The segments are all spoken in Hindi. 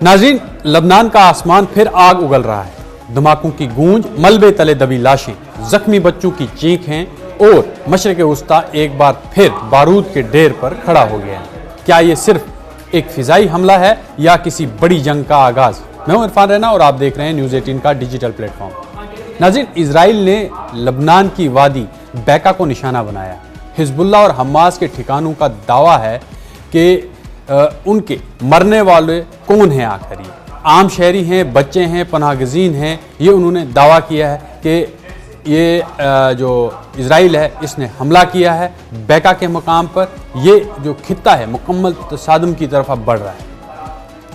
नाज़रीन, लबनान का आसमान फिर आग उगल रहा है। धमाकों की गूंज, मलबे तले दबी लाशें, जख्मी बच्चों की चीखें और मशरिक़ वस्ता एक बार फिर बारूद के ढेर पर खड़ा हो गया है। क्या ये सिर्फ एक फिजाई हमला है या किसी बड़ी जंग का आगाज? मैं हूं इरफान रैना और आप देख रहे हैं न्यूज़ 18 का डिजिटल प्लेटफॉर्म। नाज़रीन, इजराइल ने लबनान की वादी बैका को निशाना बनाया। हिजबुल्लाह और हमास के ठिकानों का दावा है कि उनके मरने वाले कौन हैं आखिर? ये आम शहरी हैं, बच्चे हैं, पनाहगज़ीन हैं। ये उन्होंने दावा किया है कि ये जो इजराइल है इसने हमला किया है बैका के मकाम पर। ये जो खित्ता है मुकम्मल तसादुम की तरफ अब बढ़ रहा है।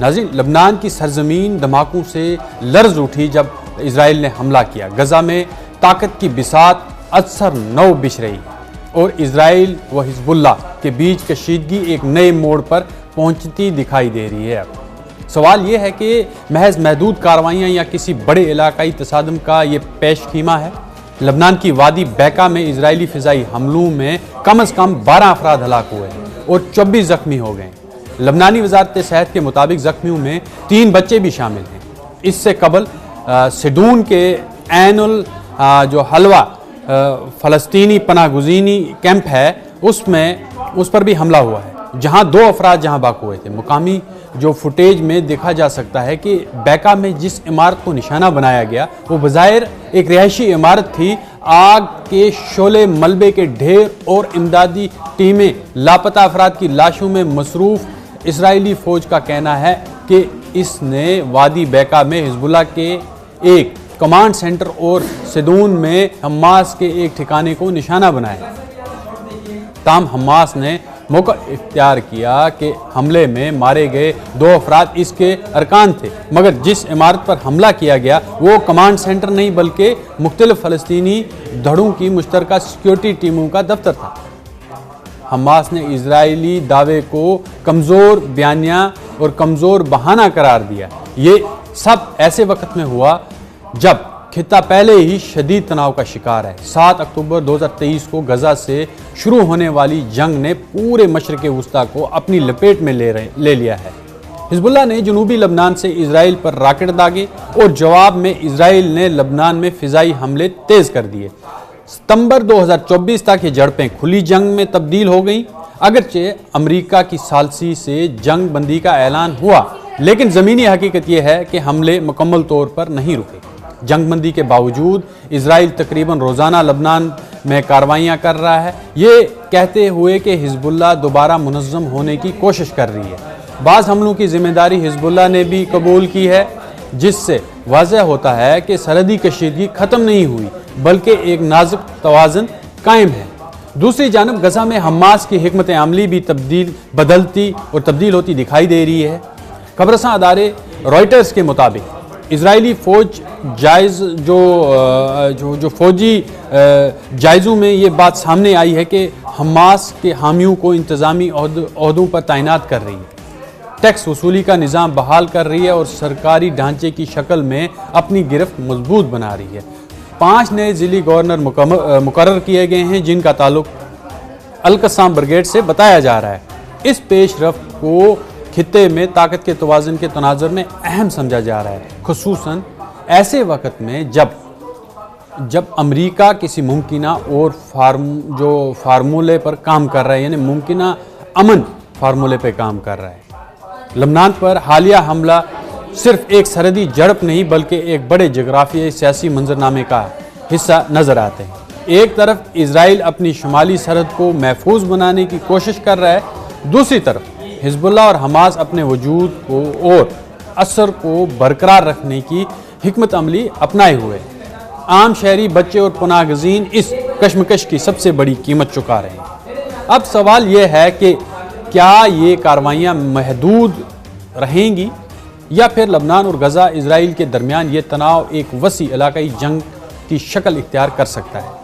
नाज़रीन, लबनान की सरजमीन धमाकों से लर्ज उठी जब इजराइल ने हमला किया। गजा में ताकत की बिसात अक्सर नौ बिछ रही और इजराइल व हिजबुल्लाह के बीच कशीदगी एक नए मोड़ पर पहुंचती दिखाई दे रही है। अब सवाल यह है कि महज महदूद कार्रवाइयाँ या किसी बड़े इलाकाई तसादम का ये पेश कीमा है। लबनान की वादी बैका में इजरायली फ़िज़ाई हमलों में कम से कम 12 अफराद हलाक हुए और 24 ज़ख्मी हो गए। लबनानी वज़ारत सेहत के मुताबिक ज़ख्मियों में 3 बच्चे भी शामिल हैं। इससे कबल सिडून के ऐनुल जो हलवा फ़लस्तीनी पनाहगज़ीनी कैंप है उस पर भी हमला हुआ है, जहां 2 अफराद जहां बाक हुए थे। मुकामी जो फुटेज में देखा जा सकता है कि बैका में जिस इमारत को निशाना बनाया गया वो बज़ाहिर एक रिहायशी इमारत थी। आग के शोले, मलबे के ढेर और इमदादी टीमें लापता अफराद की लाशों में मसरूफ़। इजरायली फ़ौज का कहना है कि इसने वादी बैका में हिजबुल्लाह के एक कमांड सेंटर और सिदून में हमास के एक ठिकाने को निशाना बनाया। ताम हमास ने मौका इख्तियार किया कि हमले में मारे गए 2 अफराद इसके अरकान थे, मगर जिस इमारत पर हमला किया गया वो कमांड सेंटर नहीं बल्कि मुख्तलिफ फ़लस्तीनी धड़ों की मुश्तरका सिक्योरिटी टीमों का दफ्तर था। हमास ने इजरायली दावे को कमज़ोर बयानिया और कमज़ोर बहाना करार दिया। ये सब ऐसे वक्त में हुआ जब खित्ता पहले ही शदीद तनाव का शिकार है। 7 अक्टूबर 2023 को गजा से शुरू होने वाली जंग ने पूरे मशरिक़ वस्ता को अपनी लपेट में ले लिया है। हिजबुल्लाह ने जनूबी लबनान से इजराइल पर राकेट दागे और जवाब में इजराइल ने लबनान में फ़िज़ाई हमले तेज़ कर दिए। सितंबर 2024 तक ये झड़पें खुली जंग में तब्दील हो गईं। अगरचे अमेरिका की सालसी से जंग बंदी का ऐलान हुआ, लेकिन ज़मीनी हकीकत यह है कि हमले मुकम्मल तौर पर नहीं रुके। जंगबंदी के बावजूद इजराइल तकरीबन रोज़ाना लबनान में कार्रवाइयाँ कर रहा है, ये कहते हुए कि हिजबुल्लाह दोबारा मुनज़्ज़म होने की कोशिश कर रही है। बाज़ हमलों की जिम्मेदारी हिजबुल्लाह ने भी कबूल की है, जिससे वाज़ह होता है कि सरहदी कशीदगी ख़त्म नहीं हुई बल्कि एक नाजुक तवाज़ुन कायम है। दूसरी जानब गजा में हमास की हिकमत अमली भी तब्दील होती दिखाई दे रही है। खबरसां अदारे रॉयटर्स के मुताबिक इजरायली फ़ौज जो फौजी जायज़ों में ये बात सामने आई है कि हमास के हामियों को इंतज़ामी ओहदों पर तैनात कर रही है, टैक्स वसूली का निज़ाम बहाल कर रही है और सरकारी ढांचे की शक्ल में अपनी गिरफ्त मजबूत बना रही है। 5 नए ज़िली गवर्नर मुकर्रर किए गए हैं, जिनका ताल्लुक अल-कस्साम ब्रिगेड से बताया जा रहा है। इस पेशरफ्त को खित्ते में ताकत के तवाज़ुन के तनाज़ुर में अहम समझा जा रहा है, खुसूसन ऐसे वक्त में जब अमेरिका किसी मुमकिना और फार्मूले पर काम कर रहा है, यानी मुमकिना अमन फार्मूले पर काम कर रहा है। लबनान पर हालिया हमला सिर्फ एक सरहदी झड़प नहीं बल्कि एक बड़े जोग्राफियाई सियासी मंजरनामे का हिस्सा नज़र आते हैं। एक तरफ इजराइल अपनी शुमाली सरहद को महफूज बनाने की कोशिश कर रहा है, दूसरी तरफ हिजबुल्लाह और हमास अपने वजूद को और असर को बरकरार रखने की हिकमत अमली अपनाए हुए। आम शहरी, बच्चे और पनाहगज़ीन इस कशमकश की सबसे बड़ी कीमत चुका रहे हैं। अब सवाल यह है कि क्या ये कार्रवाइयाँ महदूद रहेंगी या फिर लबनान और गजा इजराइल के दरमियान ये तनाव एक वसी इलाकाई जंग की शक्ल इख्तियार कर सकता है।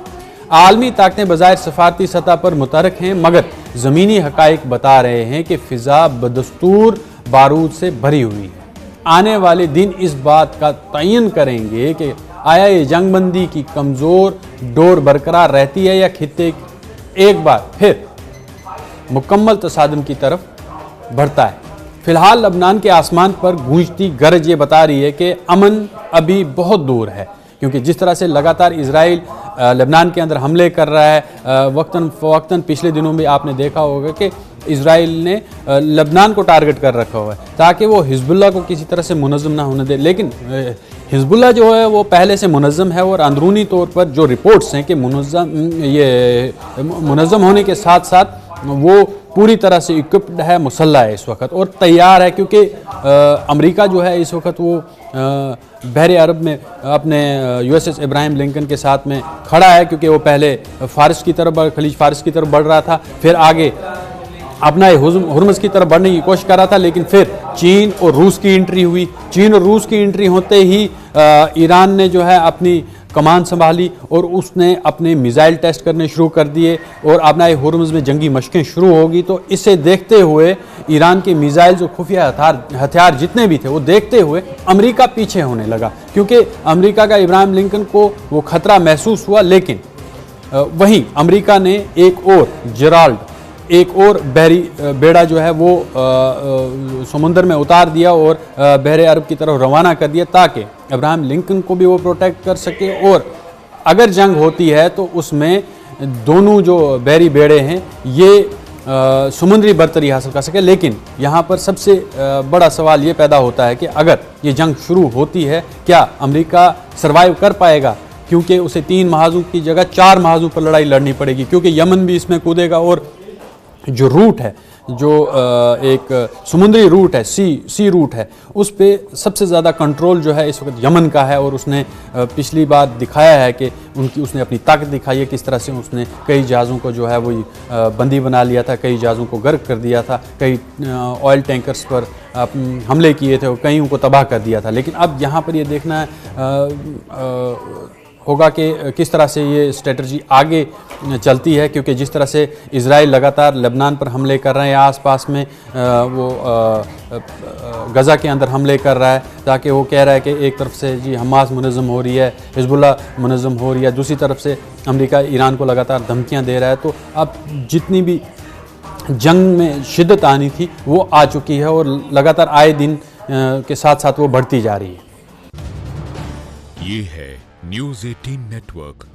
आलमी ताकतें बज़ाहिर सफारती सतह पर मुतहरक हैं, मगर ज़मीनी हक़ाइक़ बता रहे हैं कि फ़िज़ा बदस्तूर बारूद से भरी हुई है। आने वाले दिन इस बात का तयन करेंगे कि आया ये जंगबंदी की कमज़ोर डोर बरकरार रहती है या खित्ते एक बार फिर मुकम्मल तसादुम की तरफ बढ़ता है। फिलहाल लबनान के आसमान पर गूंजती गरज ये बता रही है कि अमन अभी बहुत दूर है, क्योंकि जिस तरह से लगातार इजराइल लबनान के अंदर हमले कर रहा है, वक्तन फ़वक्तन पिछले दिनों में आपने देखा होगा कि इजराइल ने लबनान को टारगेट कर रखा हुआ है ताकि वो हिजबुल्लाह को किसी तरह से मुनज़्ज़म ना होने दे। लेकिन हिजबुल्लाह जो है वो पहले से मुनज़्ज़म है और अंदरूनी तौर पर जो रिपोर्ट्स हैं कि मुनज़्ज़म होने के साथ साथ वो पूरी तरह से इक्विप्ड है, मुसल्लह है इस वक्त और तैयार है, क्योंकि अमेरिका जो है इस वक्त वो बहरे अरब में अपने USS इब्राहिम लिंकन के साथ में खड़ा है, क्योंकि वो पहले फ़ारस की तरफ खलीज फ़ारस की तरफ बढ़ रहा था, फिर आगे अपना हुर्मुज़ की तरफ बढ़ने की कोशिश कर रहा था। लेकिन फिर चीन और रूस की एंट्री हुई। चीन और रूस की एंट्री होते ही ईरान ने जो है अपनी कमान संभाली और उसने अपने मिसाइल टेस्ट करने शुरू कर दिए और अपना हुर्मुज़ में जंगी मशकें शुरू होगी। तो इसे देखते हुए ईरान के मिसाइल्स और खुफिया हथियार जितने भी थे वो देखते हुए अमेरिका पीछे होने लगा, क्योंकि अमेरिका का इब्राहिम लिंकन को वो खतरा महसूस हुआ। लेकिन वहीं अमेरिका ने एक और जेराल्ड, एक और बहरी बेड़ा जो है वो समुंदर में उतार दिया और बहरे अरब की तरफ रवाना कर दिया, ताकि इब्राहिम लिंकन को भी वो प्रोटेक्ट कर सके और अगर जंग होती है तो उसमें दोनों जो बहरी बेड़े हैं ये समुद्री बर्तरी हासिल कर सके। लेकिन यहाँ पर सबसे बड़ा सवाल ये पैदा होता है कि अगर ये जंग शुरू होती है, क्या अमेरिका सर्वाइव कर पाएगा, क्योंकि उसे 3 महाजों की जगह 4 महाजों पर लड़ाई लड़नी पड़ेगी, क्योंकि यमन भी इसमें कूदेगा और जो रूट है, जो एक समुद्री रूट है, सी रूट है, उस पे सबसे ज़्यादा कंट्रोल जो है इस वक्त यमन का है। और उसने पिछली बार दिखाया है कि उसने अपनी ताकत दिखाई है, किस तरह से उसने कई जहाज़ों को जो है वो बंदी बना लिया था, कई जहाज़ों को गर्क कर दिया था, कई ऑयल टैंकर्स पर हमले किए थे और कईयों को तबाह कर दिया था। लेकिन अब यहाँ पर ये देखना होगा कि किस तरह से ये स्ट्रेटजी आगे चलती है, क्योंकि जिस तरह से इजराइल लगातार लबनान पर हमले कर रहे हैं, आसपास में वो गज़ा के अंदर हमले कर रहा है, ताकि वो कह रहा है कि एक तरफ से जी हमास मुनज़्ज़म हो रही है, हिजबुल्लाह मुनज़्ज़म हो रही है, दूसरी तरफ से अमेरिका ईरान को लगातार धमकियां दे रहा है। तो अब जितनी भी जंग में शिद्दत आनी थी वो आ चुकी है और लगातार आए दिन के साथ साथ वो बढ़ती जा रही है। ये है न्यूज़ 18 नेटवर्क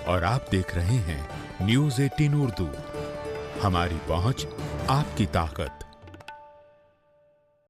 और आप देख रहे हैं न्यूज़ 18 उर्दू। हमारी पहुंच, आपकी ताकत।